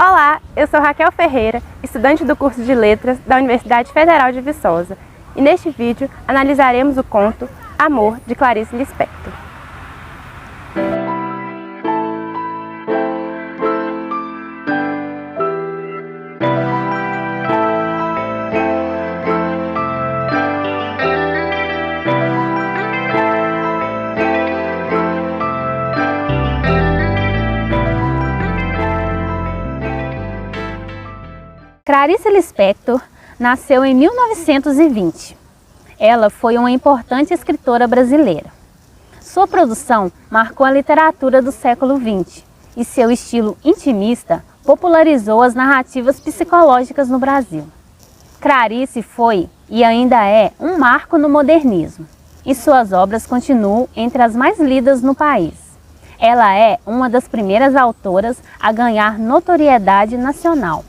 Olá, eu sou Raquel Ferreira, estudante do curso de Letras da Universidade Federal de Viçosa, e neste vídeo analisaremos o conto Amor, de Clarice Lispector. Clarice Lispector nasceu em 1920. Ela foi uma importante escritora brasileira. Sua produção marcou a literatura do século XX e seu estilo intimista popularizou as narrativas psicológicas no Brasil. Clarice foi e ainda é um marco no modernismo, e suas obras continuam entre as mais lidas no país. Ela é uma das primeiras autoras a ganhar notoriedade nacional.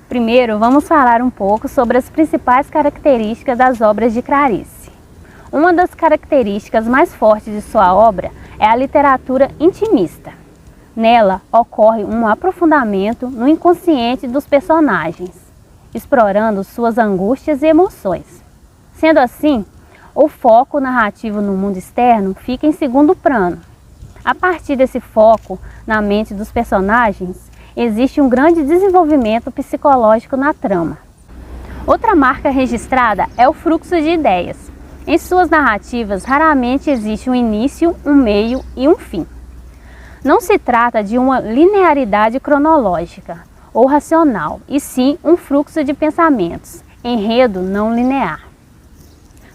Primeiro, vamos falar um pouco sobre as principais características das obras de Clarice. Uma das características mais fortes de sua obra é a literatura intimista. Nela, ocorre um aprofundamento no inconsciente dos personagens, explorando suas angústias e emoções. Sendo assim, o foco narrativo no mundo externo fica em segundo plano. A partir desse foco na mente dos personagens, existe um grande desenvolvimento psicológico na trama. Outra marca registrada é o fluxo de ideias. Em suas narrativas, raramente existe um início, um meio e um fim. Não se trata de uma linearidade cronológica ou racional, e sim um fluxo de pensamentos, enredo não linear.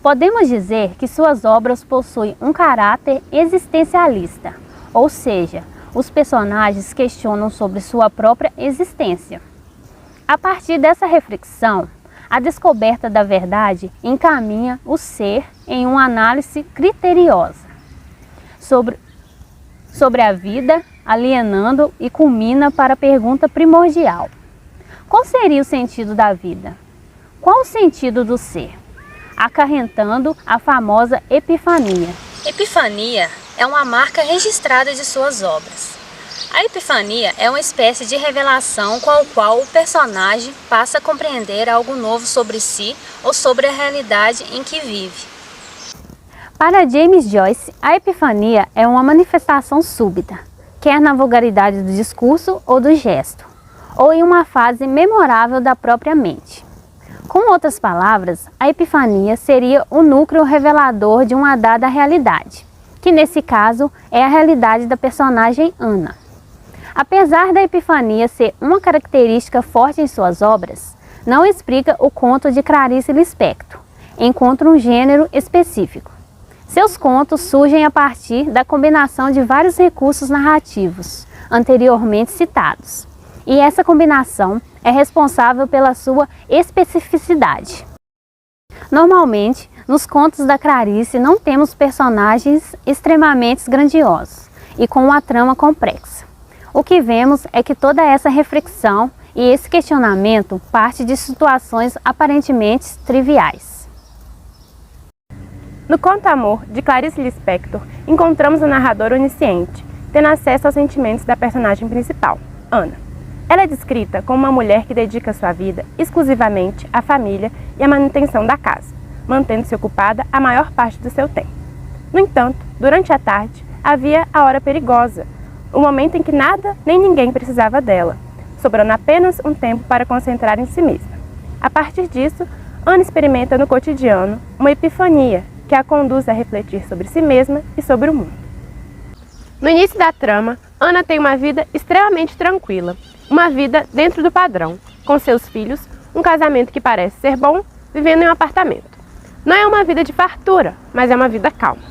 Podemos dizer que suas obras possuem um caráter existencialista, ou seja, os personagens questionam sobre sua própria existência. A partir dessa reflexão, a descoberta da verdade encaminha o ser em uma análise criteriosa sobre a vida, alienando e culmina para a pergunta primordial: qual seria o sentido da vida? Qual o sentido do ser? Acarretando a famosa epifania. Epifania é uma marca registrada de suas obras. A epifania é uma espécie de revelação com a qual o personagem passa a compreender algo novo sobre si ou sobre a realidade em que vive. Para James Joyce, a epifania é uma manifestação súbita, quer na vulgaridade do discurso ou do gesto, ou em uma fase memorável da própria mente. Com outras palavras, a epifania seria o núcleo revelador de uma dada realidade, que nesse caso é a realidade da personagem Ana. Apesar da epifania ser uma característica forte em suas obras, não explica o conto de Clarice Lispector, encontra um gênero específico. Seus contos surgem a partir da combinação de vários recursos narrativos anteriormente citados, e essa combinação é responsável pela sua especificidade. Normalmente, nos contos da Clarice não temos personagens extremamente grandiosos e com uma trama complexa. O que vemos é que toda essa reflexão e esse questionamento parte de situações aparentemente triviais. No conto Amor, de Clarice Lispector, encontramos um narrador onisciente, tendo acesso aos sentimentos da personagem principal, Ana. Ela é descrita como uma mulher que dedica sua vida exclusivamente à família e à manutenção da casa, mantendo-se ocupada a maior parte do seu tempo. No entanto, durante a tarde, havia a hora perigosa, o momento em que nada nem ninguém precisava dela, sobrando apenas um tempo para concentrar em si mesma. A partir disso, Ana experimenta no cotidiano uma epifania que a conduz a refletir sobre si mesma e sobre o mundo. No início da trama, Ana tem uma vida extremamente tranquila, uma vida dentro do padrão, com seus filhos, um casamento que parece ser bom, vivendo em um apartamento. Não é uma vida de fartura, mas é uma vida calma.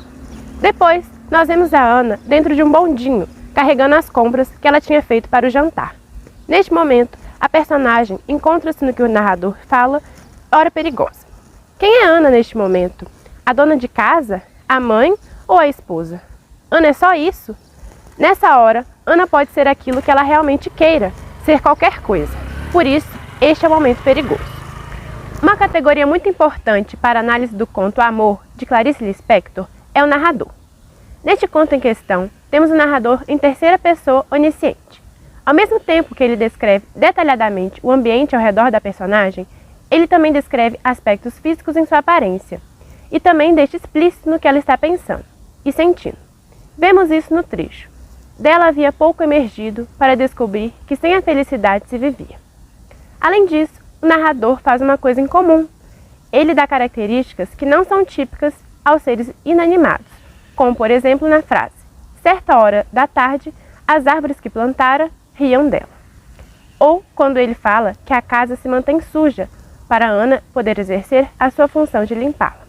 Depois, nós vemos a Ana dentro de um bondinho, carregando as compras que ela tinha feito para o jantar. Neste momento, a personagem encontra-se no que o narrador fala, hora perigosa. Quem é Ana neste momento? A dona de casa? A mãe ou a esposa? Ana é só isso? Nessa hora, Ana pode ser aquilo que ela realmente queira, ser qualquer coisa. Por isso, este é o momento perigoso. Uma categoria muito importante para a análise do conto Amor, de Clarice Lispector, é o narrador. Neste conto em questão, temos o narrador em terceira pessoa onisciente. Ao mesmo tempo que ele descreve detalhadamente o ambiente ao redor da personagem, ele também descreve aspectos físicos em sua aparência e também deixa explícito no que ela está pensando e sentindo. Vemos isso no trecho. Dela havia pouco emergido para descobrir que sem a felicidade se vivia. Além disso, o narrador faz uma coisa em comum. Ele dá características que não são típicas aos seres inanimados, como por exemplo na frase: certa hora da tarde, as árvores que plantara riam dela. Ou quando ele fala que a casa se mantém suja, para Ana poder exercer a sua função de limpá-la.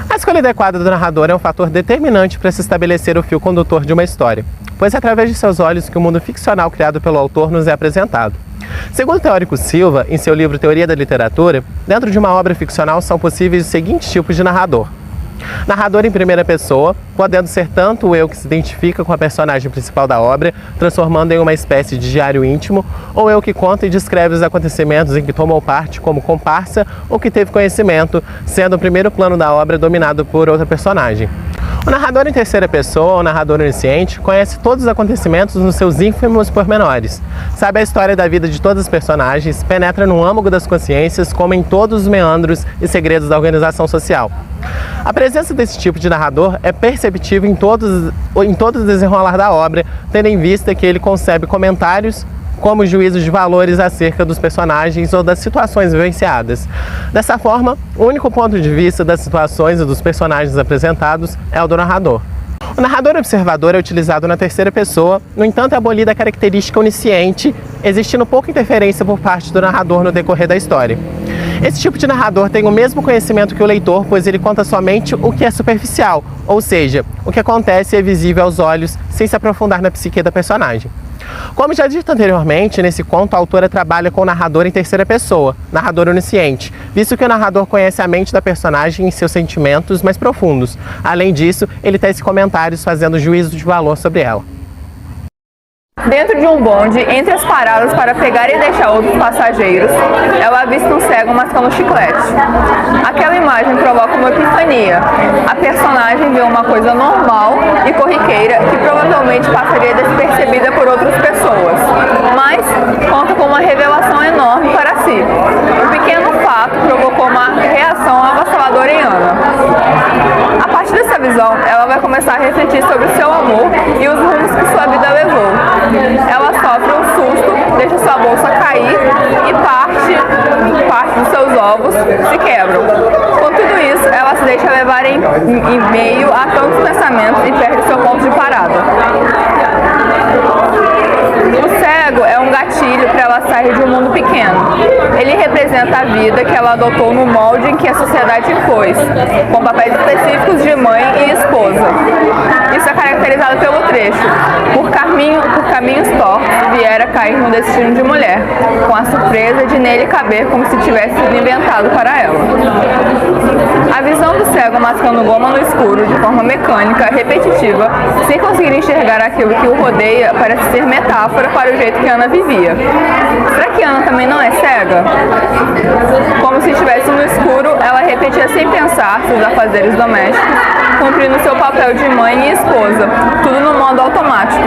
A escolha adequada do narrador é um fator determinante para se estabelecer o fio condutor de uma história, pois é através de seus olhos que o mundo ficcional criado pelo autor nos é apresentado. Segundo o teórico Silva, em seu livro Teoria da Literatura, dentro de uma obra ficcional são possíveis os seguintes tipos de narrador. Narrador em primeira pessoa, podendo ser tanto o eu que se identifica com a personagem principal da obra, transformando em uma espécie de diário íntimo, ou eu que conta e descreve os acontecimentos em que tomou parte como comparsa ou que teve conhecimento, sendo o primeiro plano da obra dominado por outra personagem. O narrador em terceira pessoa, ou narrador onisciente, conhece todos os acontecimentos nos seus ínfimos pormenores, sabe a história da vida de todas as personagens, penetra no âmago das consciências, como em todos os meandros e segredos da organização social. A presença desse tipo de narrador é perceptível em todo o desenrolar da obra, tendo em vista que ele concebe comentários como juízos de valores acerca dos personagens ou das situações vivenciadas. Dessa forma, o único ponto de vista das situações e dos personagens apresentados é o do narrador. O narrador observador é utilizado na terceira pessoa, no entanto é abolida a característica onisciente, existindo pouca interferência por parte do narrador no decorrer da história. Esse tipo de narrador tem o mesmo conhecimento que o leitor, pois ele conta somente o que é superficial, ou seja, o que acontece é visível aos olhos, sem se aprofundar na psique da personagem. Como já dito anteriormente, nesse conto a autora trabalha com o narrador em terceira pessoa, narrador onisciente, visto que o narrador conhece a mente da personagem e seus sentimentos mais profundos. Além disso, ele tece comentários fazendo juízo de valor sobre ela. Dentro de um bonde, entre as paradas para pegar e deixar outros passageiros, ela avista um cego mascando chiclete. Aquela imagem provoca uma epifania. A personagem vê uma coisa normal e corriqueira que provavelmente passaria despercebida por outras pessoas, mas conta com uma revelação enorme para si. Um pequeno fato provocou uma reação avassaladora em Ana. A partir dessa visão, ela vai começar a refletir sobre o seu amor e os rumos que sua vida levou. Ela sofre um susto, deixa sua bolsa cair e parte dos seus ovos se quebram. Com tudo isso, ela se deixa levar em meio a tantos pensamentos e perde seu ponto de parada. O cego é um gatilho para ela sair de um mundo pequeno. Ele representa a vida que ela adotou no molde em que a sociedade impôs, com papéis específicos de mãe e esposa. Isso é caracterizado pelo trecho: por caminhos tortos viera cair no destino de mulher, com a surpresa de nele caber como se tivesse sido inventado para ela. A visão do cego mascando goma no escuro de forma mecânica, repetitiva, sem conseguir enxergar aquilo que o rodeia, parece ser metáfora para o jeito que Ana vivia. Será que Ana também não é cega? Como se estivesse no escuro, ela repetia sem pensar seus afazeres domésticos, cumprindo seu papel de mãe e esposa, tudo no modo automático,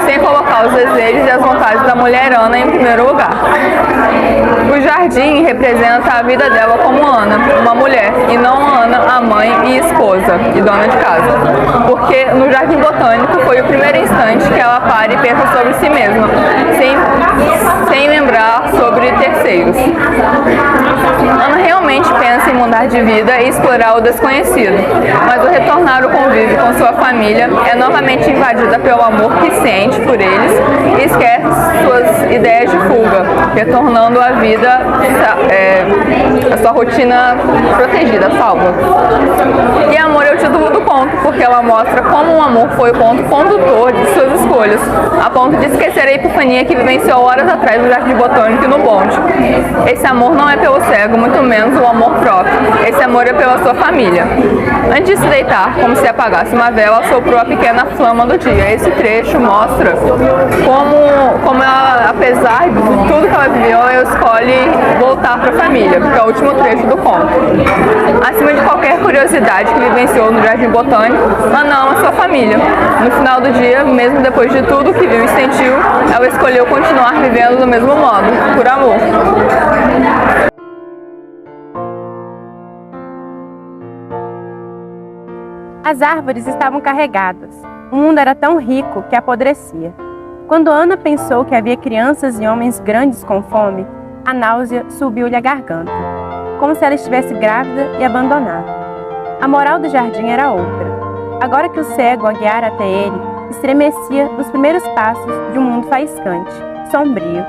sem colocar os desejos e as vontades da mulher Ana em primeiro lugar. O jardim representa a vida dela como Ana, uma mulher, e não Ana, a mãe e esposa e dona de casa. Porque no jardim botânico foi o primeiro instante que ela para e pensa sobre si mesma, sem lembrar sobre terceiros. Ana realmente pensa em mudar de vida e explorar o desconhecido, mas ao retornar ao convívio com sua família, é novamente invadida pelo amor que sente por eles e esquece suas ideias de fuga, retornando à vida, a sua rotina protegida, salva. E amor é o título do conto, porque ela mostra como o amor foi o ponto condutor de suas escolhas, a ponto de esquecer a epifania que vivenciou horas atrás no Jardim Botânico e no bonde. Esse amor não é pelo cego, muito menos o amor próprio. Esse amor é pela sua família. Antes de se deitar, como se apagasse uma vela, soprou a pequena flama do dia. Esse trecho mostra como ela, apesar de tudo que ela viveu, ela escolhe voltar para a família, que é o último trecho do conto. Acima de qualquer curiosidade que vivenciou no Jardim botânico, Ana ama sua família. No final do dia, mesmo depois de tudo que viu e sentiu, ela escolheu continuar vivendo do mesmo modo, por amor. As árvores estavam carregadas. O mundo era tão rico que apodrecia. Quando Ana pensou que havia crianças e homens grandes com fome, a náusea subiu-lhe a garganta, como se ela estivesse grávida e abandonada. A moral do jardim era outra. Agora que o cego a guiara até ele, estremecia nos primeiros passos de um mundo faiscante, sombrio,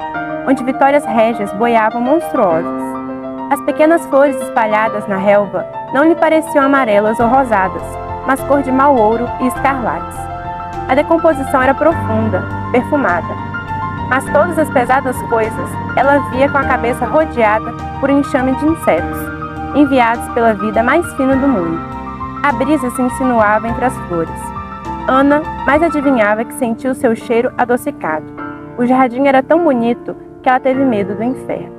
onde vitórias régias boiavam monstruosas. As pequenas flores espalhadas na relva não lhe pareciam amarelas ou rosadas, mas cor de mau ouro e escarlates. A decomposição era profunda, perfumada. Mas todas as pesadas coisas ela via com a cabeça rodeada por um enxame de insetos, enviados pela vida mais fina do mundo. A brisa se insinuava entre as flores. Ana mais adivinhava que sentia o seu cheiro adocicado. O jardim era tão bonito que ela teve medo do inferno.